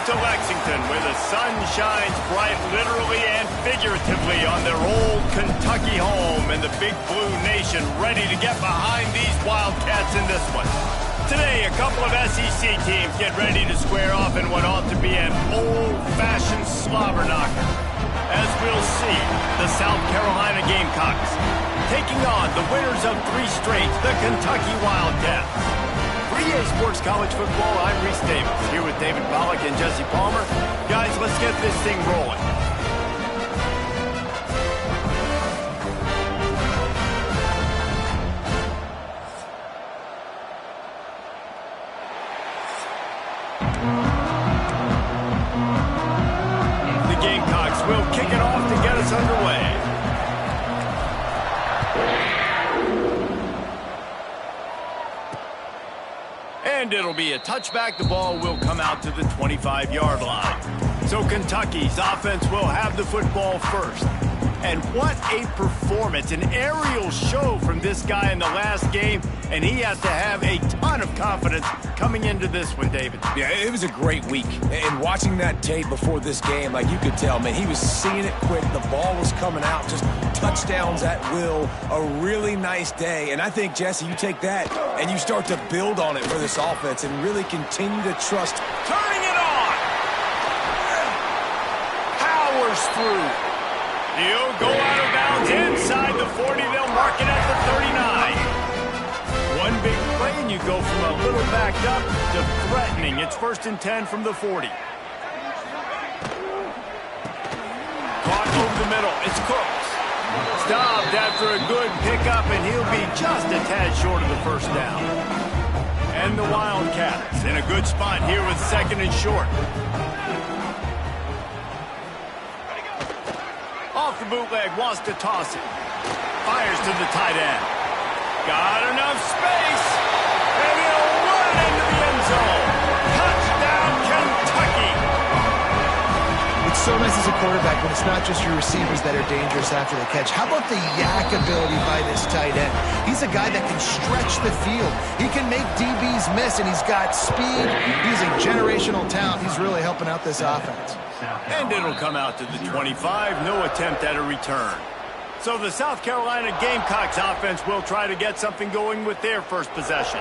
to Lexington, where the sun shines bright literally and figuratively on their old Kentucky home, and the Big Blue Nation ready to get behind these Wildcats in this one. Today, a couple of SEC teams get ready to square off in what ought to be an old-fashioned slobber knocker. As we'll see, the South Carolina Gamecocks taking on the winners of 3 straight, the Kentucky Wildcats. For EA Sports College Football, I'm Reese Davis, here with David Pollack and Jesse Palmer. Guys, let's get this thing rolling. The Gamecocks will kick it off to get us underway. And it'll be a touchback. The ball will come out to the 25-yard line. So Kentucky's offense will have the football first. And what a performance, an aerial show from this guy in the last game, and he has to have a ton of confidence coming into this one, David. Yeah, it was a great week. And watching that tape before this game, like you could tell, man, he was seeing it quick. The ball was coming out, just touchdowns at will. A really nice day. And I think, Jesse, you take that and you start to build on it for this offense and really continue to trust. Turning it on! Powers through. He'll go out of bounds inside the 40. They'll mark it at the 39. One big play, and you go from a little backed up to threatening. It's 1st and 10 from the 40. Caught over the middle. It's Cooks. Stopped after a good pickup, and he'll be just a tad short of the first down. And the Wildcats in a good spot here with 2nd and short. Off the bootleg, wants to toss it. Fires to the tight end. Got enough space, and he'll run into the end zone. Touchdown, Kentucky! It's so nice as a quarterback when it's not just your receivers that are dangerous after the catch. How about the yak ability by this tight end? He's a guy that can stretch the field. He can make DBs miss, and he's got speed. He's a generational talent. He's really helping out this offense. And it'll come out to the 25. No attempt at a return. So the South Carolina Gamecocks offense will try to get something going with their first possession.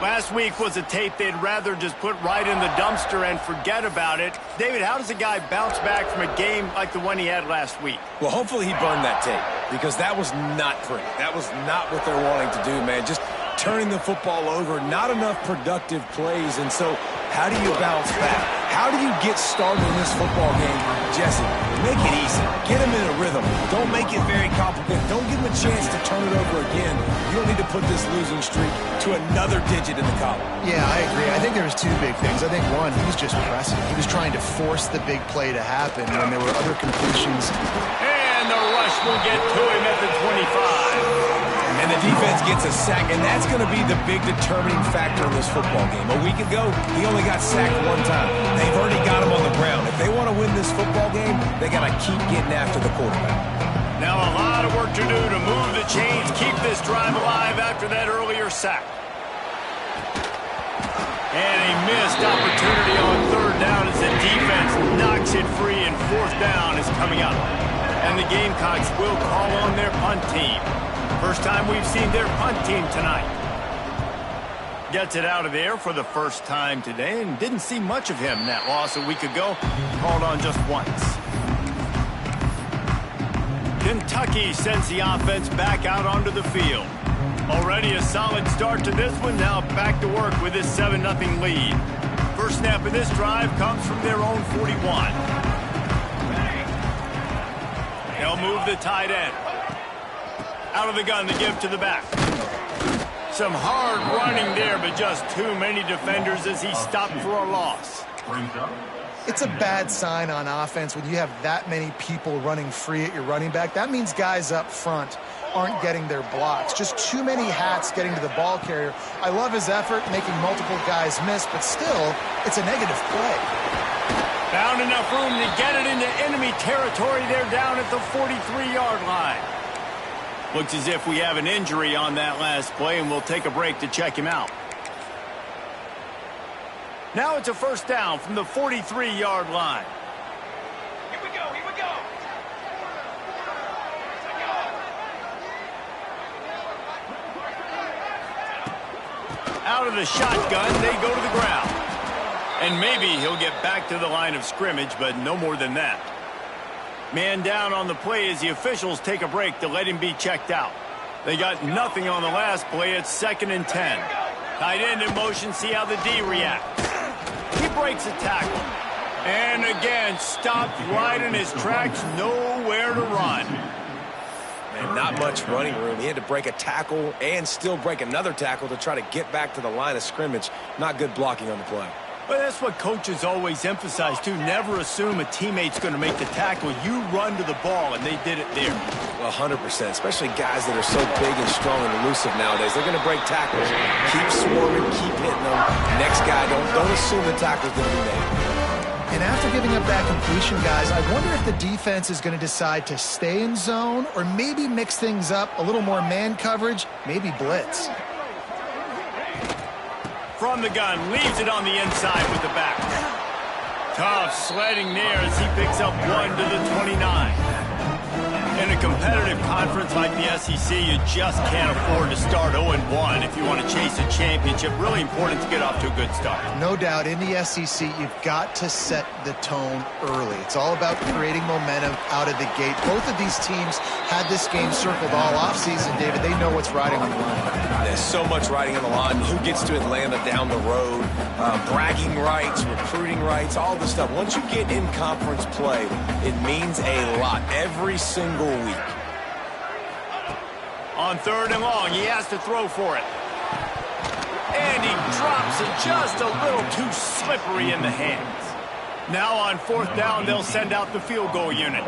Last week was a tape they'd rather just put right in the dumpster and forget about it. David, how does a guy bounce back from a game like the one he had last week? Well, hopefully he burned that tape because that was not pretty. That was not what they're wanting to do, man. Just turning the football over, not enough productive plays. And so how do you bounce back? How do you get started in this football game? Jesse, make it easy. Get him in a rhythm. Don't make it very complicated. Don't give him a chance to turn it over again. You don't need to put this losing streak to another digit in the column. Yeah, I agree. I think there was 2 big things. I think, one, he was just pressing. He was trying to force the big play to happen when there were other completions. And the rush will get to him at the 25. And the defense gets a sack, and that's going to be the big determining factor in this football game. A week ago, he only got sacked 1 time. They've already got him on the ground. If they want to win this football game, they got to keep getting after the quarterback. Now a lot of work to do to move the chains, keep this drive alive after that earlier sack. And a missed opportunity on 3rd down as the defense knocks it free, and 4th down is coming up. And the Gamecocks will call on their punt team. First time we've seen their punt team tonight. Gets it out of there for the first time today, and didn't see much of him in that loss a week ago. Called on just once. Kentucky sends the offense back out onto the field. Already a solid start to this one. Now back to work with this 7-0 lead. First snap of this drive comes from their own 41. They'll move the tight end. Out of the gun to give to the back. Some hard running there, but just too many defenders as he stopped for a loss. It's a bad sign on offense when you have that many people running free at your running back. That means guys up front aren't getting their blocks. Just too many hats getting to the ball carrier. I love his effort, making multiple guys miss, but still, it's a negative play. Found enough room to get it into enemy territory. They're down at the 43-yard line. Looks as if we have an injury on that last play, and we'll take a break to check him out. Now it's a first down from the 43-yard line. Here we go, here we go. Out of the shotgun, they go to the ground. And maybe he'll get back to the line of scrimmage, but no more than that. Man down on the play as the officials take a break to let him be checked out. They got nothing on the last play. It's 2nd and 10. Tight end in motion, see how the D reacts. He breaks a tackle. And again, stopped right in his tracks, nowhere to run. And not much running room. He had to break a tackle and still break another tackle to try to get back to the line of scrimmage. Not good blocking on the play. But that's what coaches always emphasize, too. Never assume a teammate's going to make the tackle. You run to the ball, and they did it there. Well, 100%, especially guys that are so big and strong and elusive nowadays. They're going to break tackles. Keep swarming, keep hitting them. Next guy, don't assume the tackle's going to be made. And after giving up that completion, guys, I wonder if the defense is going to decide to stay in zone or maybe mix things up, a little more man coverage, maybe blitz. From the gun, leaves it on the inside with the back. Tough sledding there as he picks up 1 to the 29. In a competitive conference like the SEC, you just can't afford to start 0-1 if you want to chase a championship. Really important to get off to a good start. No doubt, in the SEC, you've got to set the tone early. It's all about creating momentum out of the gate. Both of these teams had this game circled all offseason, David. They know what's riding on the line. There's so much riding on the line. Who gets to Atlanta down the road? Bragging rights, recruiting rights, all this stuff. Once you get in conference play, it means a lot every single week. On 3rd and long, he has to throw for it. And he drops it just a little too slippery in the hands. Now on 4th down, they'll send out the field goal unit.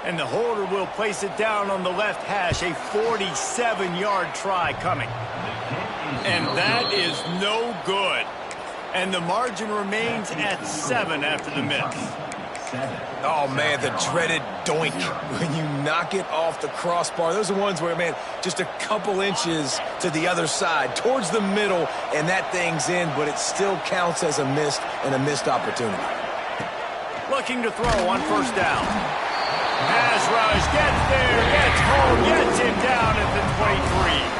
And the holder will place it down on the left hash, a 47-yard try coming. And that is no good. And the margin remains at 7 after the miss. Oh, man, the dreaded doink when you knock it off the crossbar. Those are ones where, man, just a couple inches to the other side, towards the middle, and that thing's in, but it still counts as a missed opportunity. Looking to throw on 1st down. Pass rush, gets there, gets home, gets him down at the 23.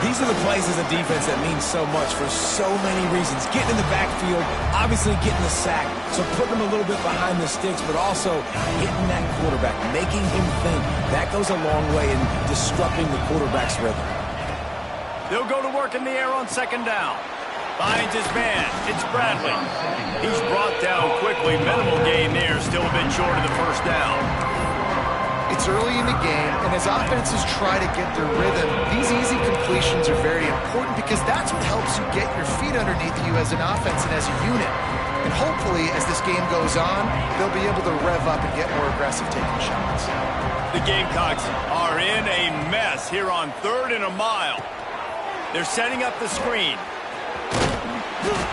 These are the plays as a defense that mean so much for so many reasons. Getting in the backfield, obviously getting the sack, so putting him a little bit behind the sticks, but also hitting that quarterback, making him think. That goes a long way in disrupting the quarterback's rhythm. They'll go to work in the air on 2nd down. Finds his man. It's Bradley. He's brought down quickly. Minimal gain there, still a bit short of the 1st down. It's early in the game, and as offenses try to get their rhythm, these easy completions are very important because that's what helps you get your feet underneath you as an offense and as a unit. And hopefully, as this game goes on, they'll be able to rev up and get more aggressive taking shots. The Gamecocks are in a mess here on 3rd and a mile. They're setting up the screen.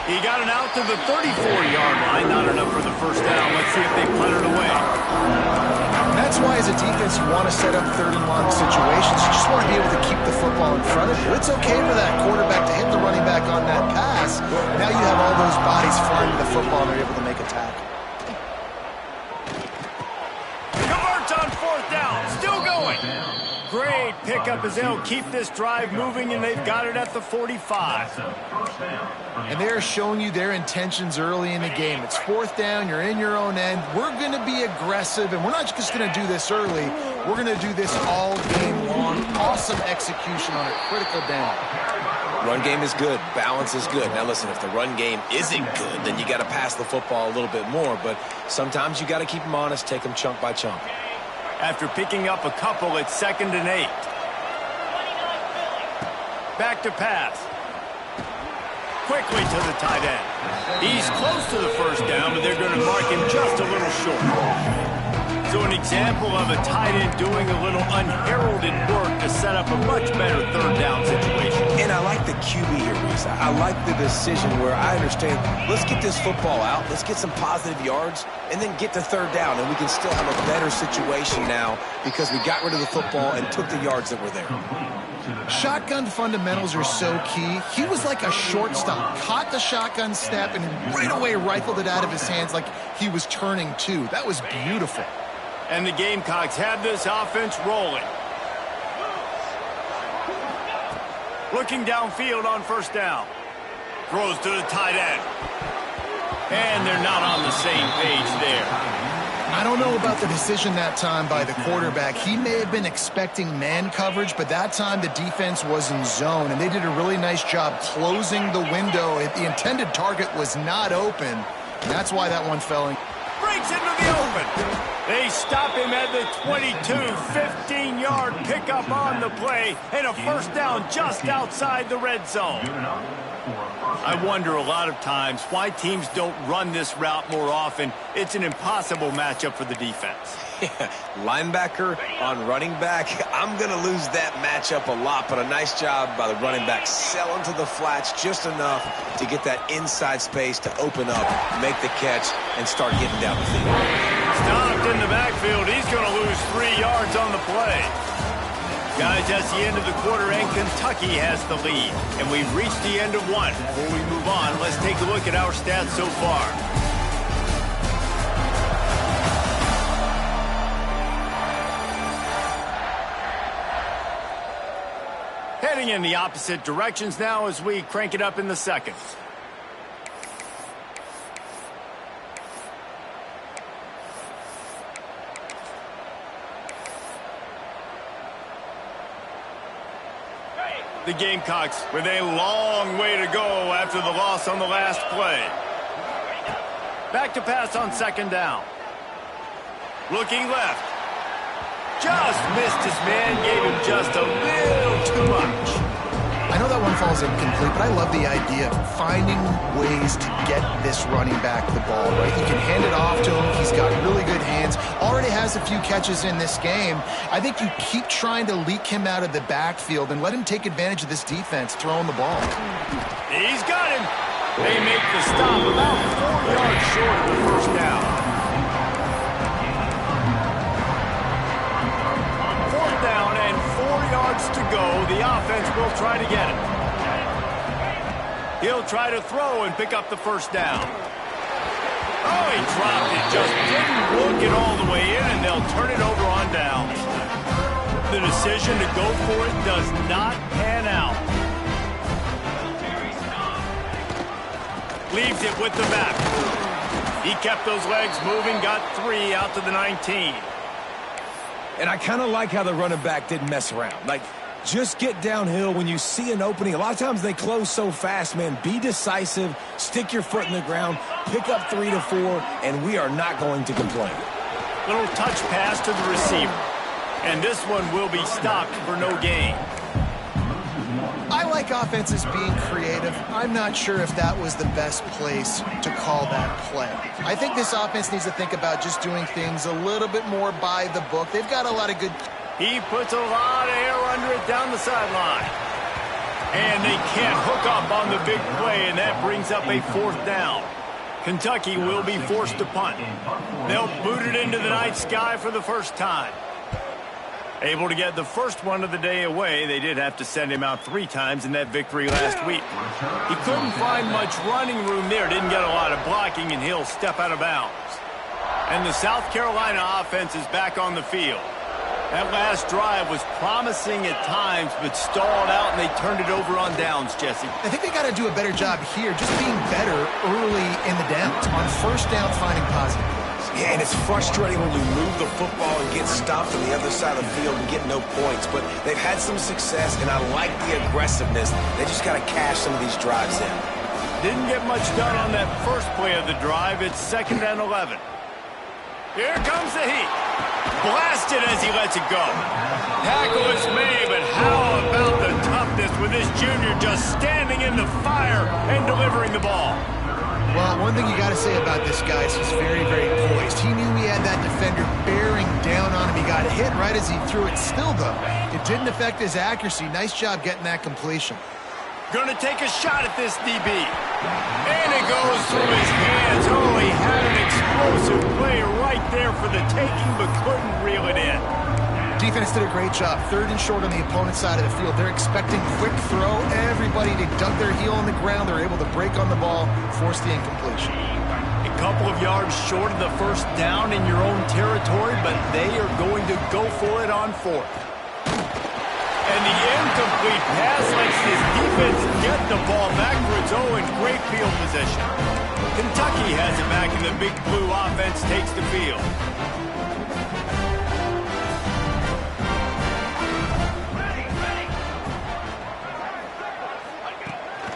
He got it out to the 34-yard line. Not enough for the 1st down. Let's see if they punt it away. That's why, as a defense, you want to set up 3rd and long situations. You just want to be able to keep the football in front of you. It's okay for that quarterback to hit the running back on that pass. Now you have all those bodies flying to the football, and they're able to make a tackle. Converts on 4th down. Still going. Great pickup as they'll keep this drive moving, and they've got it at the 45. And they're showing you their intentions early in the game. It's 4th down, you're in your own end. We're going to be aggressive, and we're not just going to do this early. We're going to do this all game long. Awesome execution on a critical down. Run game is good. Balance is good. Now, listen, if the run game isn't good, then you got to pass the football a little bit more. But sometimes you got to keep them honest, take them chunk by chunk. After picking up a couple, it's 2nd and 8. Back to pass. Quickly to the tight end. He's close to the 1st down, but they're going to mark him just a little short. So an example of a tight end doing a little unheralded work to set up a much better 3rd down situation. And I like the QB here, Reese. I like the decision where I understand, let's get this football out, let's get some positive yards, and then get to third down, and we can still have a better situation now because we got rid of the football and took the yards that were there. Shotgun fundamentals are so key. He was like a shortstop, caught the shotgun snap, and right away rifled it out of his hands like he was turning two. That was beautiful. And the Gamecocks have this offense rolling. Looking downfield on first down. Throws to the tight end. And they're not on the same page there. I don't know about the decision that time by the quarterback. He may have been expecting man coverage, but that time the defense was in zone, and they did a really nice job closing the window. The intended target was not open, and that's why that one fell in. Breaks into the open. They stop him at the 22, 15-yard pickup on the play, and a first down just outside the red zone. I wonder a lot of times why teams don't run this route more often. It's an impossible matchup for the defense. Yeah, linebacker on running back. I'm going to lose that matchup a lot, but a nice job by the running back selling to the flats just enough to get that inside space to open up, make the catch, and start getting down the field. Stopped in the backfield. He's going to lose 3 yards on the play. Guys, that's the end of the quarter, and Kentucky has the lead. And we've reached the end of one. Before we move on, let's take a look at our stats so far. Heading in the opposite directions now as we crank it up in the second. The Gamecocks with a long way to go after the loss on the last play. Back to pass on second down. Looking left. Just missed his man, gave him just a little too much. I know that one falls incomplete, but I love the idea of finding ways to get this running back the ball, right? You can hand it off to him. He's got really good hands. Already has a few catches in this game. I think you keep trying to leak him out of the backfield and let him take advantage of this defense throwing the ball. He's got him. They make the stop about 4 yards short of the first down. Down and 4 yards to go. The offense will try to get it. He'll try to throw and pick up the first down. Oh, he dropped it. Just didn't work it all the way in, and they'll turn it over on down. The decision to go for it does not pan out. Leaves it with the back. He kept those legs moving, got 3 out to the 19. And I kind of like how the running back didn't mess around. Like, just get downhill when you see an opening. A lot of times they close so fast, man. Be decisive, stick your foot in the ground, pick up 3 to 4, and we are not going to complain. Little touch pass to the receiver. And this one will be stopped for no gain. I like offenses being creative. I'm not sure if that was the best place to call that play. I think this offense needs to think about just doing things a little bit more by the book. They've got a lot of good... He puts a lot of air under it down the sideline. And they can't hook up on the big play, and that brings up a 4th down. Kentucky will be forced to punt. They'll boot it into the night sky for the first time. Able to get the first one of the day away. They did have to send him out 3 times in that victory last week. He couldn't find much running room there. Didn't get a lot of blocking, and he'll step out of bounds. And the South Carolina offense is back on the field. That last drive was promising at times, but stalled out, and they turned it over on downs, Jesse. I think they got to do a better job here, just being better early in the downs. On first down, finding positive plays. Yeah, and it's frustrating when you move the football and get stopped on the other side of the field and get no points. But they've had some success, and I like the aggressiveness. They just got to cash some of these drives in. Didn't get much done on that first play of the drive. It's 2nd and 11. Here comes the heat. Blasted as he lets it go. Tackle is made, but how about the toughness with this junior just standing in the fire and delivering the ball? Well, one thing you got to say about this guy is he's very, very poised. He knew he had that defender bearing down on him. He got hit right as he threw it. Still, though, it didn't affect his accuracy. Nice job getting that completion. Gonna take a shot at this DB. And it goes through his hands. Oh, he had an explosive play right there for the taking, but couldn't reel it in. Defense did a great job. 3rd and short on the opponent's side of the field. They're expecting quick throw. Everybody, they dug their heel on the ground. They're able to break on the ball, force the incompletion. A couple of yards short of the first down in your own territory, but they are going to go for it on 4th. And the incomplete pass lets his defense get the ball back for its own great field position. Kentucky has it back, and the Big Blue offense takes the field.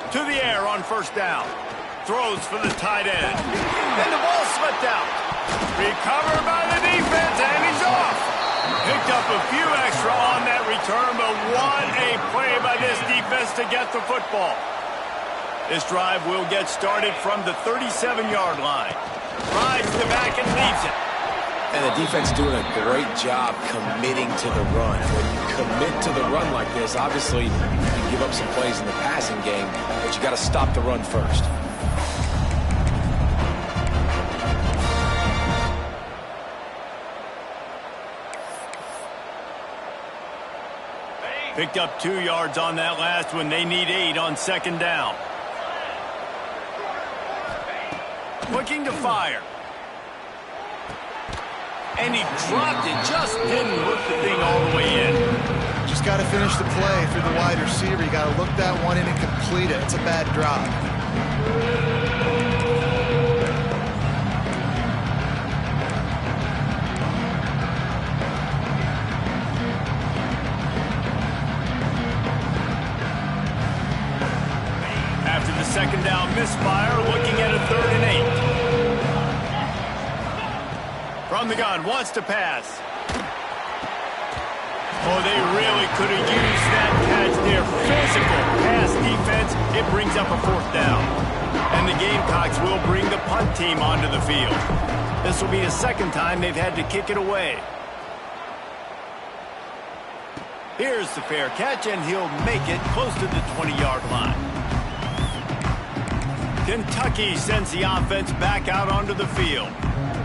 To the air on first down. Throws for the tight end. And the ball slipped out. Recovered by the defense, and he's off. Picked up a few extra on that return, but what a play by this defense to get the football. This drive will get started from the 37-yard line. Drives the back and leaves it. And the defense doing a great job committing to the run. When you commit to the run like this, obviously you give up some plays in the passing game, but you got to stop the run first. Picked up 2 yards on that last one. They need 8 on second down. Looking to fire. And he dropped it. Just didn't hook the thing all the way in. Just got to finish the play through the wide receiver. You got to look that one in and complete it. It's a bad drop. After the second down misfire, looking at a 3rd and 8. From the gun, wants to pass. Oh, they really could have used that catch there. Physical pass defense. It brings up a 4th down. And the Gamecocks will bring the punt team onto the field. This will be the 2nd time they've had to kick it away. Here's the fair catch, and he'll make it close to the 20-yard line. Kentucky sends the offense back out onto the field.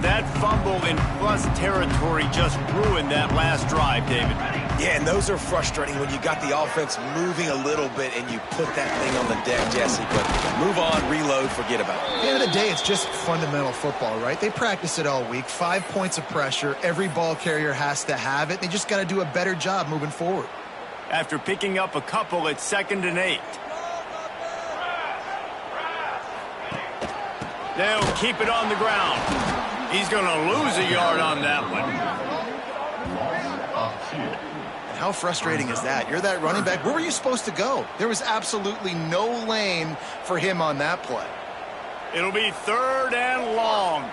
That fumble in plus territory just ruined that last drive, David. Yeah, and those are frustrating when you got the offense moving a little bit and you put that thing on the deck, Jesse. But move on, reload, forget about it. At the end of the day, it's just fundamental football, right? They practice it all week. 5 points of pressure. Every ball carrier has to have it. They just got to do a better job moving forward. After picking up a couple at 2nd and 8. They'll keep it on the ground. He's going to lose a yard on that one. How frustrating is that? You're that running back. Where were you supposed to go? There was absolutely no lane for him on that play. It'll be 3rd and long.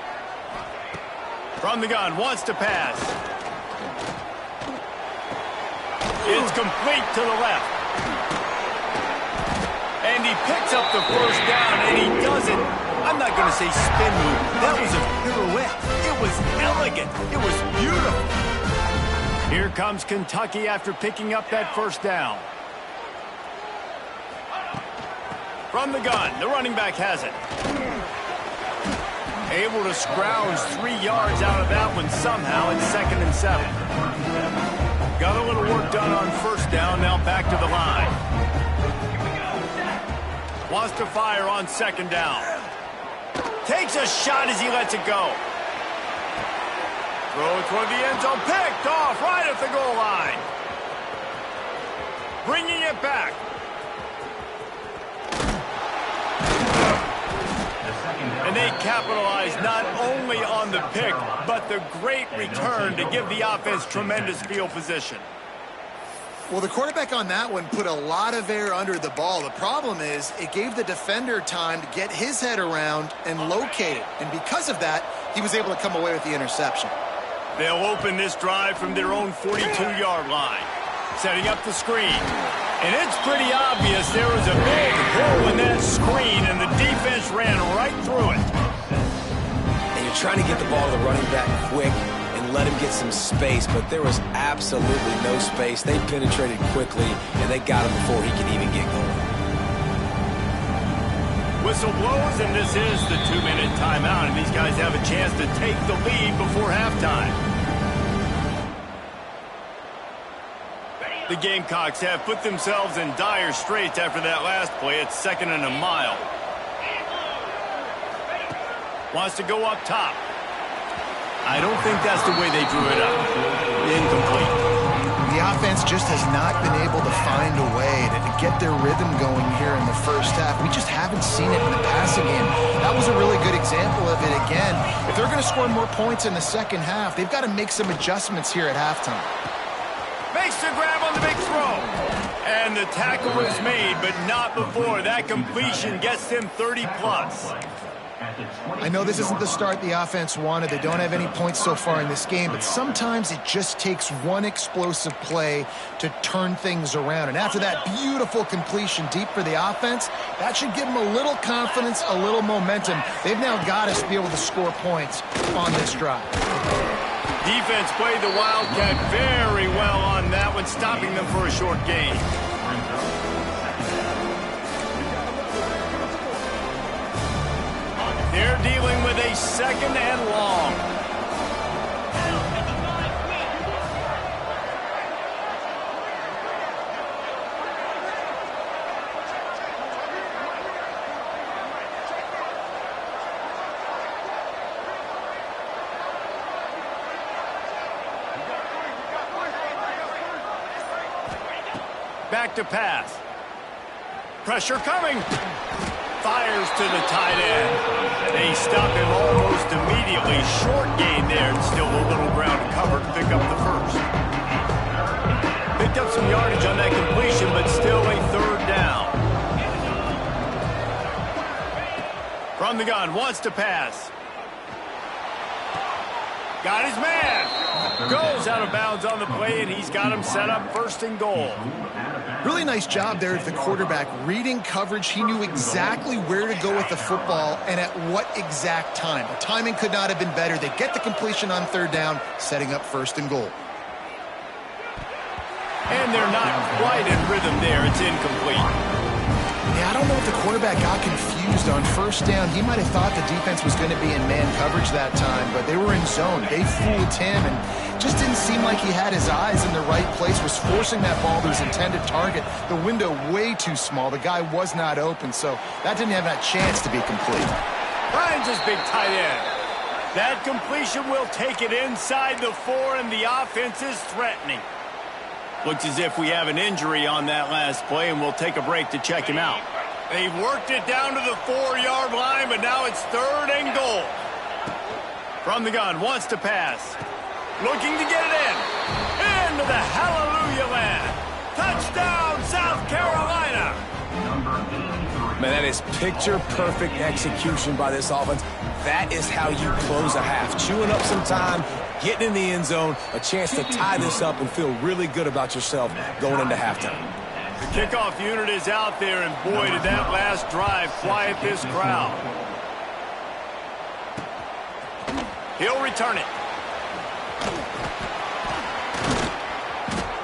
From the gun, wants to pass. It's complete to the left. And he picks up the first down, and he does it. I'm not going to say spin move. That was a pirouette. It was elegant. It was beautiful. Here comes Kentucky after picking up that first down. From the gun, the running back has it. Able to scrounge 3 yards out of that one somehow in 2nd and 7. Got a little work done on first down, now back to the line. Wants to fire on 2nd down. Takes a shot as he lets it go. Throw toward the end zone, picked off right at the goal line. Bringing it back. And they capitalize not only on the pick, but the great return to give the offense tremendous field position. Well, the quarterback on that one put a lot of air under the ball. The problem is it gave the defender time to get his head around and locate it. And because of that, he was able to come away with the interception. They'll open this drive from their own 42-yard line. Setting up the screen. And it's pretty obvious there was a big hole in that screen, and the defense ran right through it. And you're trying to get the ball to the running back quick and let him get some space, but there was absolutely no space. They penetrated quickly, and they got him before he could even get going. Whistle blows, and this is the 2-minute timeout, and these guys have a chance to take the lead before halftime. The Gamecocks have put themselves in dire straits after that last play. It's 2nd and a mile. Wants to go up top. I don't think that's the way they drew it up. Incomplete. The offense just has not been able to find a way to get their rhythm going here in the first half. We just haven't seen it in the passing game. That was a really good example of it again. If they're going to score more points in the second half, they've got to make some adjustments here at halftime. Makes the grab on the big throw. And the tackle is made, but not before. That completion gets him 30+. I know this isn't the start the offense wanted. They don't have any points so far in this game, but sometimes it just takes one explosive play to turn things around. And after that beautiful completion deep for the offense, that should give them a little confidence, a little momentum. They've now got to be able to score points on this drive. Defense played the Wildcat very well on that one, stopping them for a short gain. They're dealing with a 2nd and long. Back to pass. Pressure coming. Fires to the tight end. They stop him almost immediately. Short gain there, and still a little ground to cover to pick up the first. Picked up some yardage on that completion, but still a 3rd down. From the gun, wants to pass. Got his man. Goes out of bounds on the play, and he's got him set up 1st and goal. Really nice job there at the quarterback. Reading coverage, he knew exactly where to go with the football and at what exact time. The timing could not have been better. They get the completion on 3rd down, setting up 1st and goal. And they're not quite in rhythm there. It's incomplete. Yeah, I don't know if the quarterback got confused on 1st down. He might have thought the defense was going to be in man coverage that time, but they were in zone. They fooled him and just didn't seem like he had his eyes in the right place, was forcing that ball to his intended target. The window way too small. The guy was not open, so that didn't have that chance to be complete. Finds his big tight end. That completion will take it inside the 4, and the offense is threatening. Looks as if we have an injury on that last play, and we'll take a break to check him out. They've worked it down to the 4-yard line, but now it's 3rd and goal. From the gun, wants to pass. Looking to get it in. Into the hallelujah land. Touchdown, South Carolina. Man, that is picture-perfect execution by this offense. That is how you close a half. Chewing up some time, getting in the end zone, a chance to tie this up and feel really good about yourself going into halftime. The kickoff unit is out there, and boy, did that last drive quiet this crowd. He'll return it.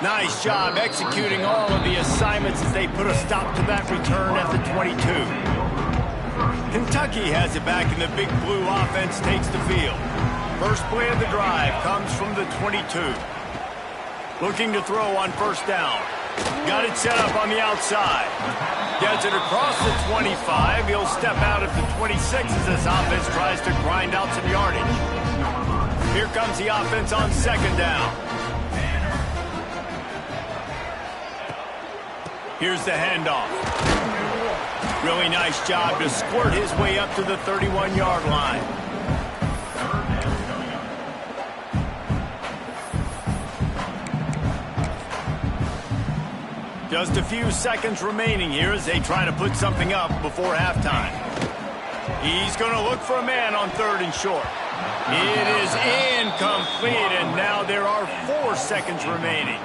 Nice job executing all of the assignments as they put a stop to that return at the 22. Kentucky has it back, and the Big Blue offense takes the field. First play of the drive comes from the 22. Looking to throw on 1st down. Got it set up on the outside. Gets it across the 25. He'll step out at the 26 as this offense tries to grind out some yardage. Here comes the offense on 2nd down. Here's the handoff. Really nice job to squirt his way up to the 31-yard line. Just a few seconds remaining here as they try to put something up before halftime. He's going to look for a man on 3rd and short. It is incomplete, and now there are 4 seconds remaining.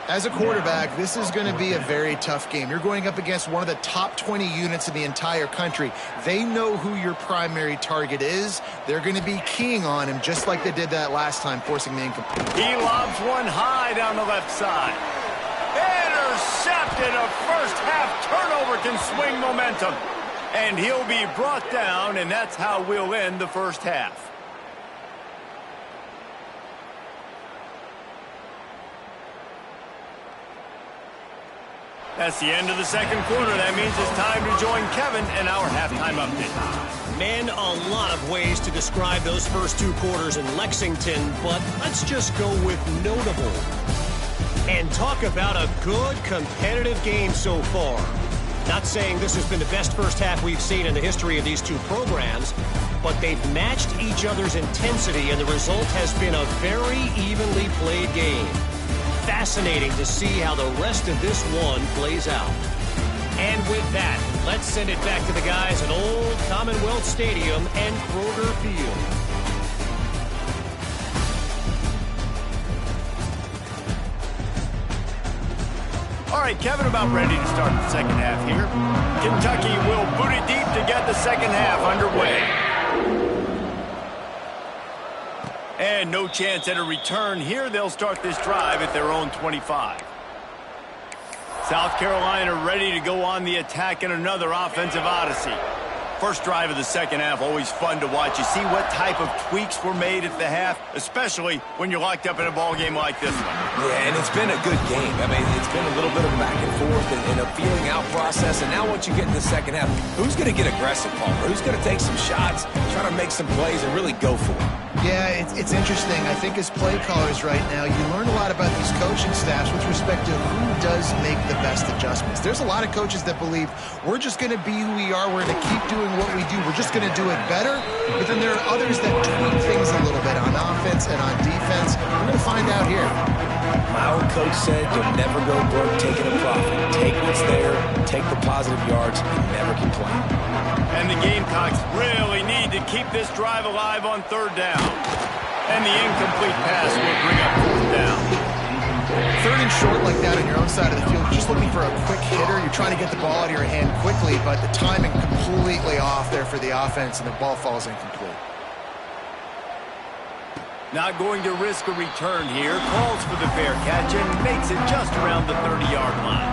As a quarterback, this is going to be a very tough game. You're going up against one of the top 20 units in the entire country. They know who your primary target is. They're going to be keying on him just like they did that last time, forcing the incomplete. He lobs one high down the left side. Intercepted. A first half turnover can swing momentum. And he'll be brought down, and that's how we'll end the first half. That's the end of the second quarter. That means it's time to join Kevin in our halftime update. Man, a lot of ways to describe those first two quarters in Lexington, but let's just go with notable. And talk about a good competitive game so far. Not saying this has been the best first half we've seen in the history of these two programs, but they've matched each other's intensity, and the result has been a very evenly played game. Fascinating to see how the rest of this one plays out. And with that, let's send it back to the guys at Old Commonwealth Stadium and Kroger Field. All right, Kevin, about ready to start the second half here. Kentucky will boot it deep to get the second half underway. And no chance at a return here. They'll start this drive at their own 25. South Carolina ready to go on the attack in another offensive odyssey. First drive of the second half, always fun to watch. You see what type of tweaks were made at the half, especially when you're locked up in a ball game like this one. Yeah, and it's been a good game. I mean, it's been a little bit of a back and forth and a feeling out process. And now once you get in the second half, who's going to get aggressive, Palmer? Who's going to take some shots, try to make some plays, and really go for it? Yeah, it's interesting. I think as play callers right now, you learn a lot about these coaching staffs with respect to who does make the best adjustments. There's a lot of coaches that believe we're just going to be who we are. We're going to keep doing what we do. We're just going to do it better. But then there are others that tweak things a little bit on offense and on defense. We're going to find out here. My old coach said you'll never go broke taking a profit. Take what's there, take the positive yards, and never complain. And the Gamecocks really need to keep this drive alive on third down. And the incomplete pass will bring up fourth down. Third and short like that on your own side of the field, just looking for a quick hitter. You're trying to get the ball out of your hand quickly, but the timing completely off there for the offense, and the ball falls incomplete. Not going to risk a return here. Calls for the fair catch and makes it just around the 30-yard line.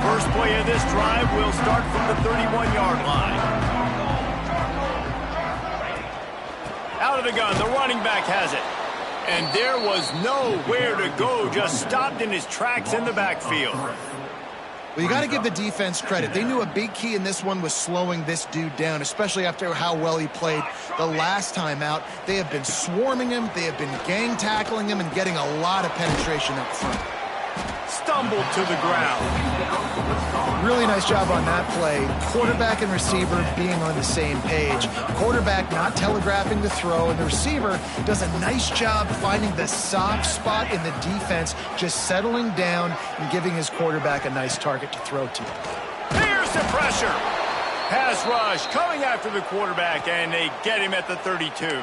First play of this drive will start from the 31-yard line. Out of the gun, the running back has it. And there was nowhere to go, just stopped in his tracks in the backfield. Well, you got to give the defense credit. They knew a big key in this one was slowing this dude down, especially after how well he played the last time out. They have been swarming him. They have been gang tackling him and getting a lot of penetration up front. Stumbled to the ground. Really nice job on that play. Quarterback and receiver being on the same page. Quarterback not telegraphing the throw, and the receiver does a nice job finding the soft spot in the defense, just settling down and giving his quarterback a nice target to throw to. Here's the pressure. Pass rush coming after the quarterback, and they get him at the 32.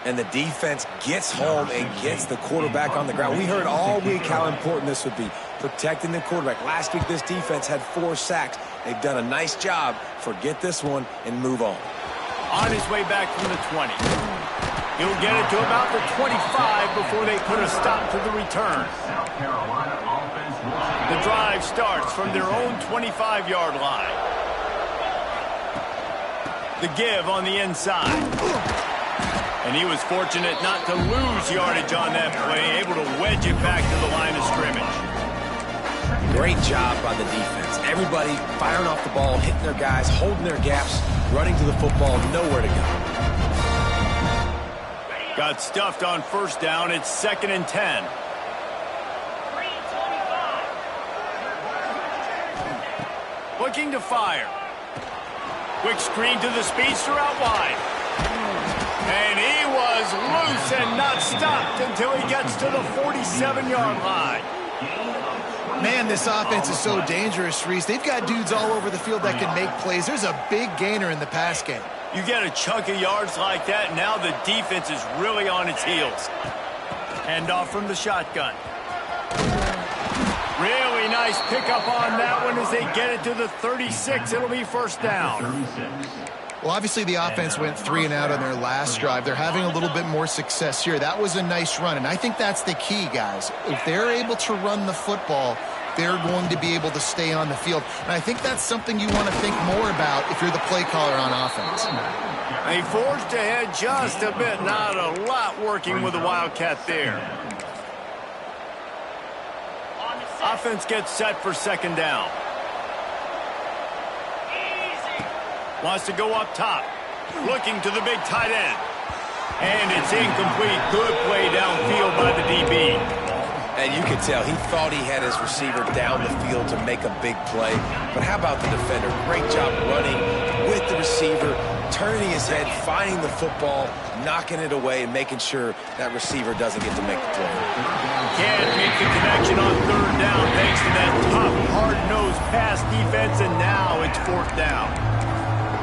And the defense gets home and gets the quarterback on the ground. We heard all week how important this would be, protecting the quarterback. Last week, this defense had 4 sacks. They've done a nice job. Forget this one and move on. On his way back from the 20. He'll get it to about the 25 before they put a stop to the return. The drive starts from their own 25-yard line. The give on the inside. And he was fortunate not to lose yardage on that play, able to wedge it back to the line of scrimmage. Great job by the defense. Everybody firing off the ball, hitting their guys, holding their gaps, running to the football, nowhere to go. Got stuffed on first down. It's 2nd and 10. Looking to fire. Quick screen to the speedster out wide. And he was loose and not stopped until he gets to the 47-yard line. Man, this offense is so dangerous, Reese. They've got dudes all over the field that can make plays. There's a big gainer in the pass game. You get a chunk of yards like that, and now the defense is really on its heels. Hand off from the shotgun. Really nice pickup on that one as they get it to the 36. It'll be first down. Well, obviously the offense went 3 and out on their last drive. They're having a little bit more success here. That was a nice run, and I think that's the key, guys. If they're able to run the football, they're going to be able to stay on the field. And I think that's something you want to think more about if you're the play caller on offense. He forged ahead just a bit. Not a lot working with the Wildcat there. Offense gets set for second down. Wants to go up top. Looking to the big tight end. And it's incomplete. Good play downfield by the DB. And you can tell he thought he had his receiver down the field to make a big play. But how about the defender? Great job running with the receiver, turning his head, finding the football, knocking it away, and making sure that receiver doesn't get to make the play. Can't make the connection on third down thanks to that tough, hard-nosed pass defense, and now it's fourth down.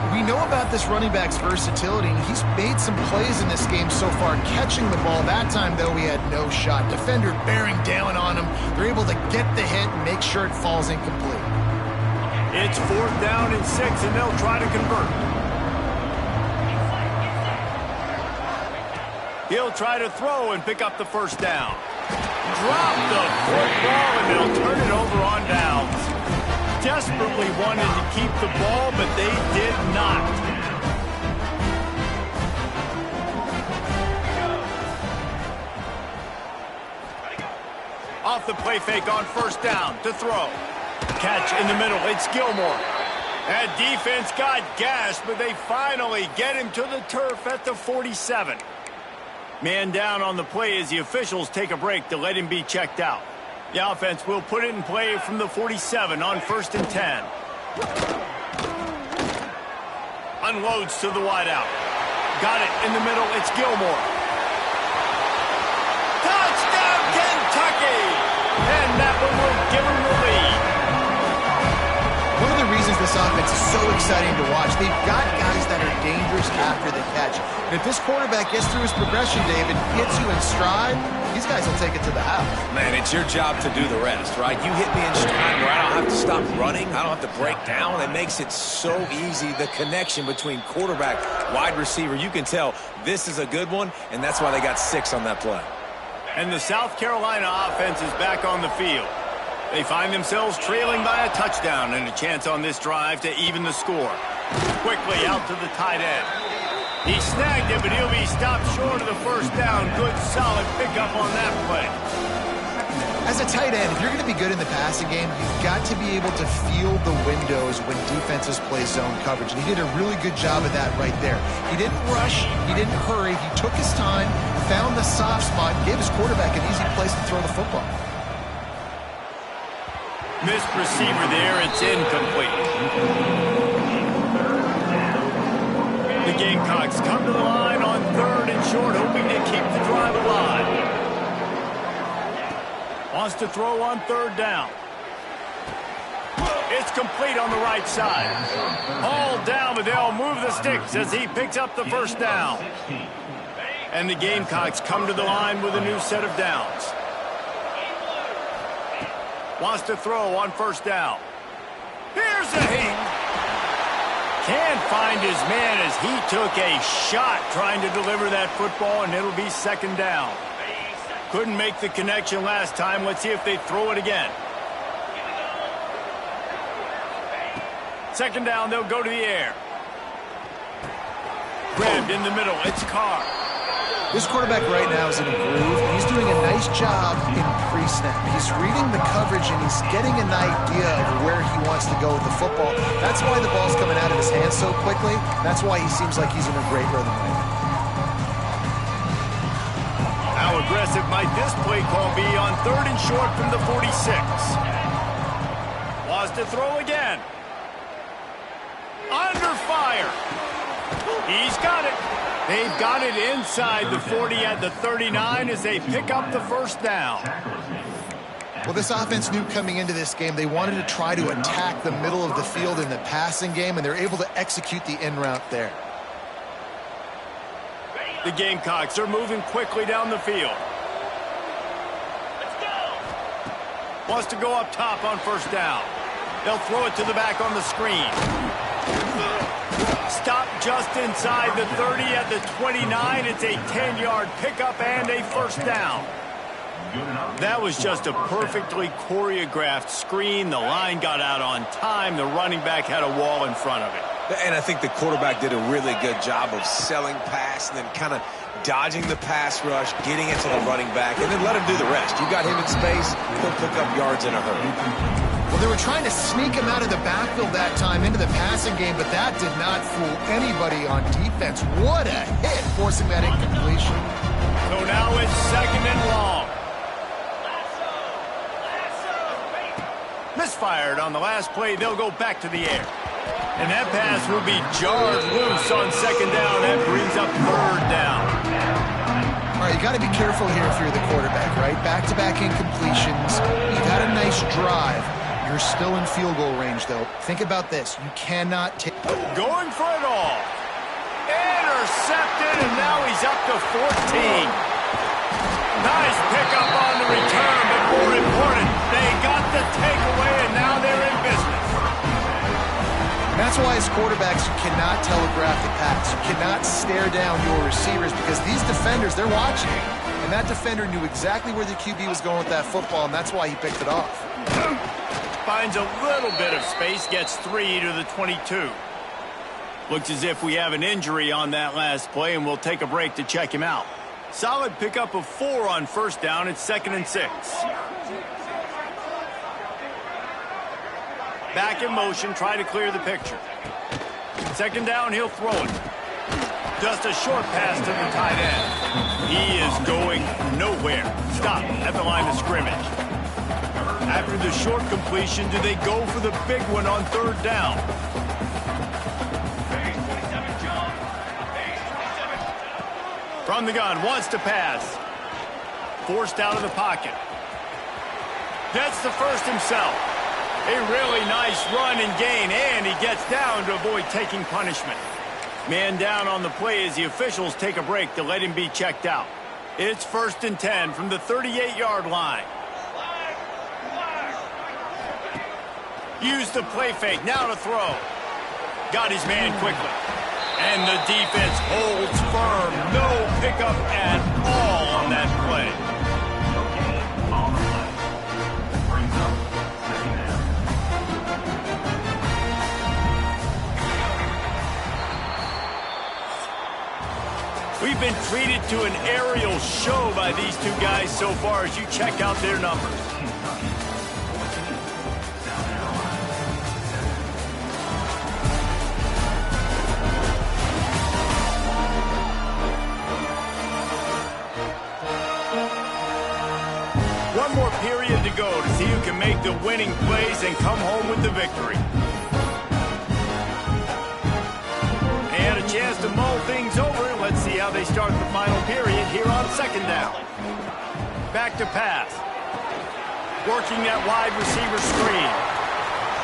We know about this running back's versatility, and he's made some plays in this game so far, catching the ball. That time, though, he had no shot. Defender bearing down on him. They're able to get the hit and make sure it falls incomplete. It's fourth down and 6, and they'll try to convert. He'll try to throw and pick up the first down. Drop the football, and they'll turn it over on downs. Desperately wanted to keep the ball, but they did not. Off the play fake on first down to throw. Catch in the middle. It's Gilmore. That defense got gashed, but they finally get him to the turf at the 47. Man down on the play as the officials take a break to let him be checked out. The offense will put it in play from the 47 on 1st and 10. Unloads to the wideout. Got it in the middle. It's Gilmore. Touchdown, Kentucky! And that one will give them the lead. One of the reasons this offense is so exciting to watch, they've got guys that are dangerous after the catch. And if this quarterback gets through his progression, David, hits you in stride, these guys will take it to the house. Man, it's your job to do the rest, right? You hit me in stride where I don't have to stop running. I don't have to break down. It makes it so easy, the connection between quarterback, wide receiver. You can tell this is a good one, and that's why they got 6 on that play. And the South Carolina offense is back on the field. They find themselves trailing by a touchdown and a chance on this drive to even the score. Quickly out to the tight end. He snagged it, but he'll be stopped short of the first down. Good, solid pickup on that play. As a tight end, if you're going to be good in the passing game, you've got to be able to feel the windows when defenses play zone coverage. And he did a really good job of that right there. He didn't rush. He didn't hurry. He took his time, found the soft spot, gave his quarterback an easy place to throw the football. Missed receiver there. It's incomplete. The Gamecocks come to the line on 3rd and short, hoping to keep the drive alive. Wants to throw on 3rd down. It's complete on the right side. All down, but they'll move the sticks as he picks up the first down. And the Gamecocks come to the line with a new set of downs. Wants to throw on 1st down. Here's a hit. Can't find his man as he took a shot trying to deliver that football, and it'll be 2nd down. Couldn't make the connection last time. Let's see if they throw it again. 2nd down, they'll go to the air. Grabbed in the middle. It's Carr. This quarterback right now is in a groove, and he's doing a nice job in pre-snap. He's reading the coverage, and he's getting an idea of where he wants to go with the football. That's why the ball's coming out of his hands so quickly. That's why he seems like he's in a great rhythm right now. How aggressive might this play call be on 3rd and short from the 46? Wants to throw again. Under fire. He's got it. They've got it inside the 40 at the 39 as they pick up the first down. Well, this offense knew coming into this game they wanted to try to attack the middle of the field in the passing game, and they're able to execute the in route there. The Gamecocks are moving quickly down the field. Wants to go up top on 1st down. They'll throw it to the back on the screen. Stop just inside the 30 at the 29. It's a 10-yard pickup and a 1st down. That was just a perfectly choreographed screen. The line got out on time. The running back had a wall in front of it. And I think the quarterback did a really good job of selling pass and then kind of dodging the pass rush, getting it to the running back, and then let him do the rest. You got him in space, he'll pick up yards in a hurry. Well, they were trying to sneak him out of the backfield that time into the passing game, but that did not fool anybody on defense. What a hit, forcing that incompletion. So now it's 2nd and long. Misfired on the last play. They'll go back to the air. And that pass will be jarred loose on 2nd down. That brings up 3rd down. All right, you got to be careful here if you're the quarterback, right? Back-to-back incompletions. You've had a nice drive. You're still in field goal range, though. Think about this. You cannot take... Going for it all. Intercepted, and now he's up to 14. Nice pickup on the return, but more important, they got the takeaway, and now they're in business. That's why as quarterbacks, you cannot telegraph the pass. You cannot stare down your receivers because these defenders, they're watching. And that defender knew exactly where the QB was going with that football, and that's why he picked it off. Finds a little bit of space, gets 3 to the 22. Looks as if we have an injury on that last play, and we'll take a break to check him out. Solid pickup of 4 on 1st down. It's 2nd and 6. Back in motion, try to clear the picture. 2nd down, he'll throw it. Just a short pass to the tight end. He is going nowhere. Stop at the line of scrimmage. After the short completion, do they go for the big one on 3rd down? From the gun, wants to pass. Forced out of the pocket. Gets the first himself. A really nice run and gain, and he gets down to avoid taking punishment. Man down on the play as the officials take a break to let him be checked out. It's 1st and 10 from the 38-yard line. Used the play fake, now to throw. Got his man quickly. And the defense holds firm. No pickup at all on that play. We've been treated to an aerial show by these two guys so far as you check out their numbers. One more period to go to see who can make the winning plays and come home with the victory. And a chance to mull things over. Let's see how they start the final period here on 2nd down. Back to pass. Working that wide receiver screen.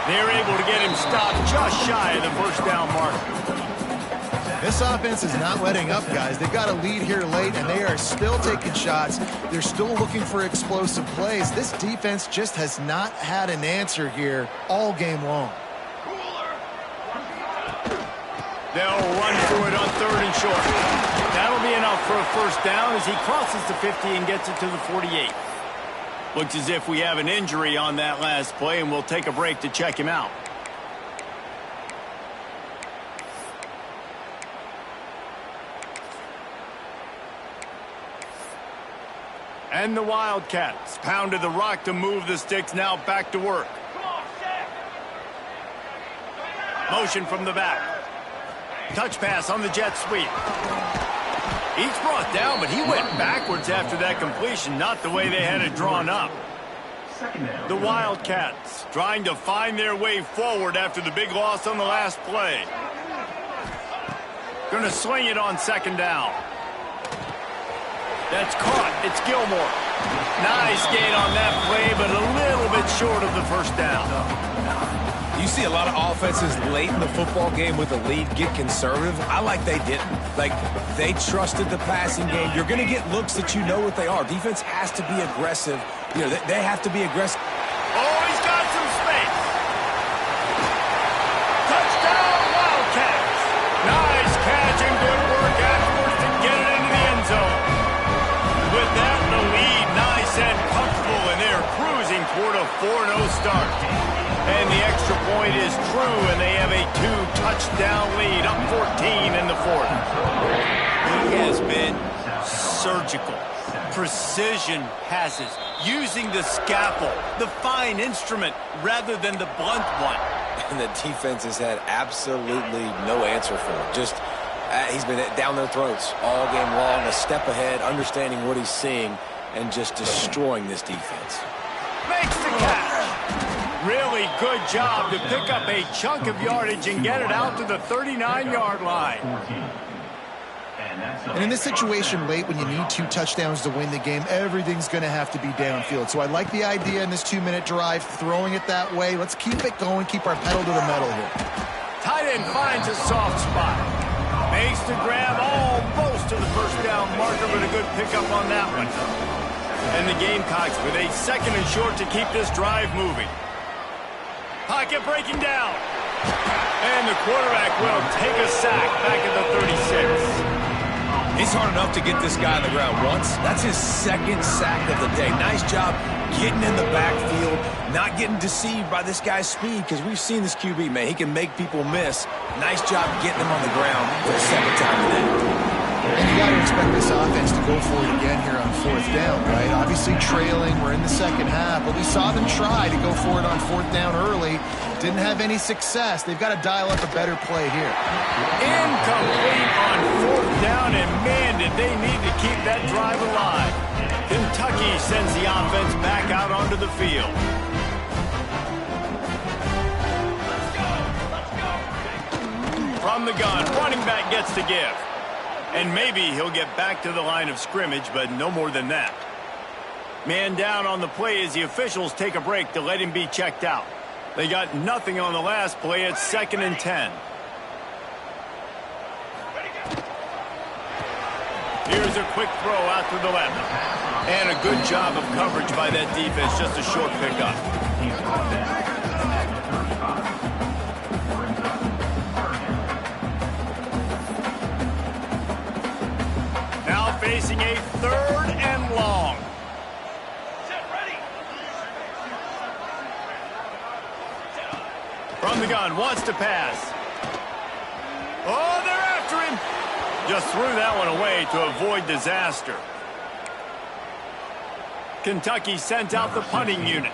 They're able to get him stopped just shy of the 1st down marker. This offense is not letting up, guys. They've got a lead here late, and they are still taking shots. They're still looking for explosive plays. This defense just has not had an answer here all game long. They'll run for it on 3rd and short. That'll be enough for a 1st down as he crosses the 50 and gets it to the 48. Looks as if we have an injury on that last play, and we'll take a break to check him out. And the Wildcats pounded the rock to move the sticks, now back to work. Motion from the back. Touch pass on the jet sweep. He's brought down, but he went backwards after that completion, not the way they had it drawn up. The Wildcats trying to find their way forward after the big loss on the last play. Gonna sling it on 2nd down. That's caught. It's Gilmore. Nice gain on that play, but a little bit short of the 1st down. You see a lot of offenses late in the football game with a lead get conservative. I like they didn't. Like, they trusted the passing game. You're going to get looks that you know what they are. Defense has to be aggressive. You know, they have to be aggressive. Oh, he's got some space. Touchdown, Wildcats. Nice catch and good work afterwards to get it into the end zone. With that, the lead nice and touchdown lead, up 14 in the fourth. He has been surgical. Precision passes, using the scalpel, the fine instrument, rather than the blunt one. And the defense has had absolutely no answer for him. Just, he's been down their throats all game long, a step ahead, understanding what he's seeing, and just destroying this defense. Makes the catch. Really good job to pick up a chunk of yardage and get it out to the 39-yard line. And in this situation late when you need 2 touchdowns to win the game, everything's going to have to be downfield. So I like the idea in this 2-minute drive, throwing it that way. Let's keep it going, keep our pedal to the metal here. Tight end finds a soft spot. Makes the grab almost to the first down marker, but a good pickup on that one. And the Gamecocks with a 2nd and short to keep this drive moving. Pocket breaking down. And the quarterback will take a sack back at the 36. It's hard enough to get this guy on the ground once. That's his 2nd sack of the day. Nice job getting in the backfield, not getting deceived by this guy's speed, because we've seen this QB, man. He can make people miss. Nice job getting him on the ground for the 2nd time today. And you got to expect this offense to go for it again here on 4th down, right? Obviously trailing, we're in the 2nd half, but we saw them try to go for it on 4th down early. Didn't have any success. They've got to dial up a better play here. Incomplete on 4th down, and man, did they need to keep that drive alive. Kentucky sends the offense back out onto the field. From the gun, running back gets to give. And maybe he'll get back to the line of scrimmage, but no more than that. Man down on the play as the officials take a break to let him be checked out. They got nothing on the last play. It's 2nd and 10. Here's a quick throw out to the left. And a good job of coverage by that defense. Just a short pickup. Now facing a 3rd and long. From the gun, wants to pass. Oh, they're after him. Just threw that one away to avoid disaster. Kentucky sent out the punting unit.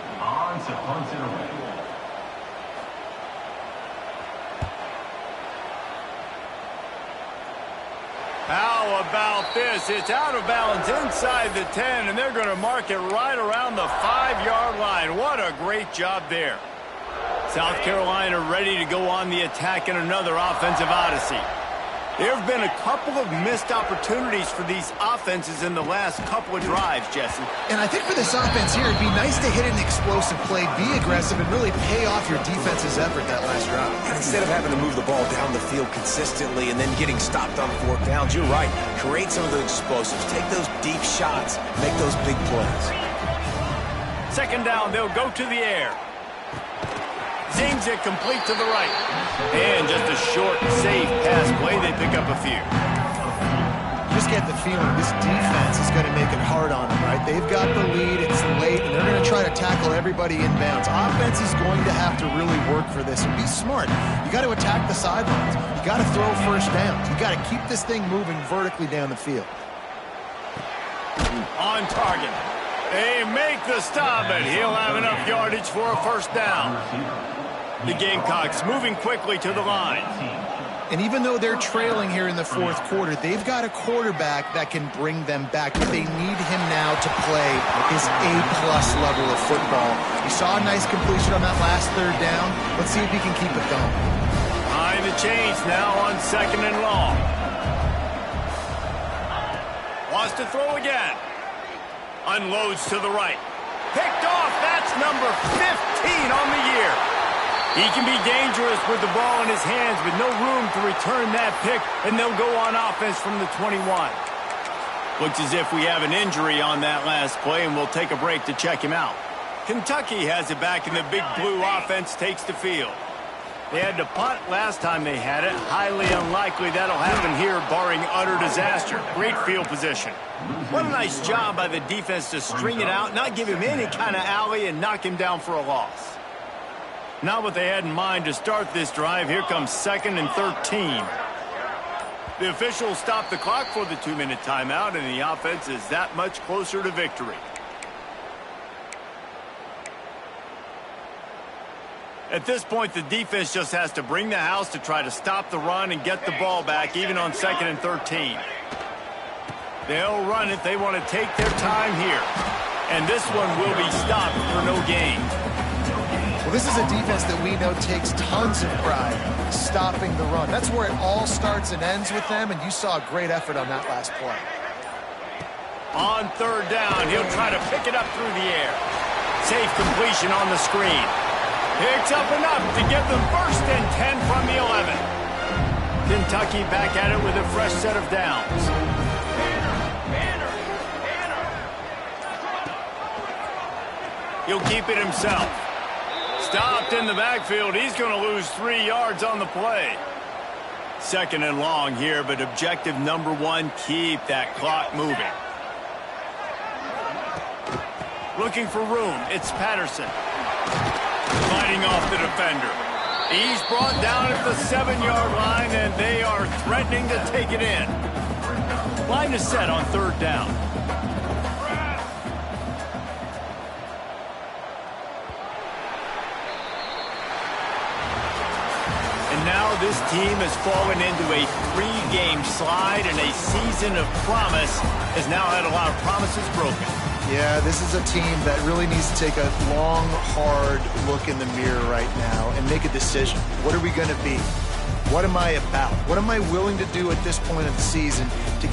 How about this? It's out of bounds inside the 10, and they're going to mark it right around the 5-yard line. What a great job there. South Carolina ready to go on the attack in another offensive odyssey. There have been a couple of missed opportunities for these offenses in the last couple of drives, Jesse. And I think for this offense here, it'd be nice to hit an explosive play, be aggressive, and really pay off your defense's effort that last drive. And instead of having to move the ball down the field consistently and then getting stopped on 4th downs, you're right. Create some of those explosives. Take those deep shots. Make those big plays. 2nd down, they'll go to the air. Zings it complete to the right. And just a short, safe pass play. They pick up a few. You just get the feeling this defense is going to make it hard on them, right? They've got the lead, it's late, and they're going to try to tackle everybody inbounds. Offense is going to have to really work for this and be smart. You got to attack the sidelines. You got to throw 1st downs. You got to keep this thing moving vertically down the field. On target. They make the stop, and he'll have enough yardage for a 1st down. The Gamecocks moving quickly to the line. And even though they're trailing here in the 4th quarter, they've got a quarterback that can bring them back. But they need him now to play his A-plus level of football. You saw a nice completion on that last 3rd down. Let's see if he can keep it going. Behind the chains now on 2nd and long. Wants to throw again. Unloads to the right. Picked off. That's number 15 on the year. He can be dangerous with the ball in his hands, but no room to return that pick, and they'll go on offense from the 21. Looks as if we have an injury on that last play, and we'll take a break to check him out. Kentucky has it back, and the Big Blue offense takes the field. They had to punt last time they had it. Highly unlikely that'll happen here, barring utter disaster. Great field position. What a nice job by the defense to string it out, not give him any kind of alley, and knock him down for a loss. Not what they had in mind to start this drive. Here comes 2nd and 13. The officials stop the clock for the 2-minute timeout, and the offense is that much closer to victory. At this point, the defense just has to bring the house to try to stop the run and get the ball back, even on 2nd and 13. They'll run it. They want to take their time here. And this one will be stopped for no gain. Well, this is a defense that we know takes tons of pride stopping the run. That's where it all starts and ends with them, and you saw a great effort on that last play. On 3rd down, he'll try to pick it up through the air. Safe completion on the screen. Picks up enough to get the 1st and 10 from the 11. Kentucky back at it with a fresh set of downs. He'll keep it himself. Stopped in the backfield. He's going to lose 3 yards on the play. 2nd and long here, but objective number 1, keep that clock moving. Looking for room. It's Patterson. Fighting off the defender. He's brought down at the 7-yard line, and they are threatening to take it in. Line is set on 3rd down. And now this team has fallen into a 3-game slide, and a season of promise has now had a lot of promises broken. Yeah, this is a team that really needs to take a long, hard look in the mirror right now and make a decision. What are we going to be? What am I about? What am I willing to do at this point of the season to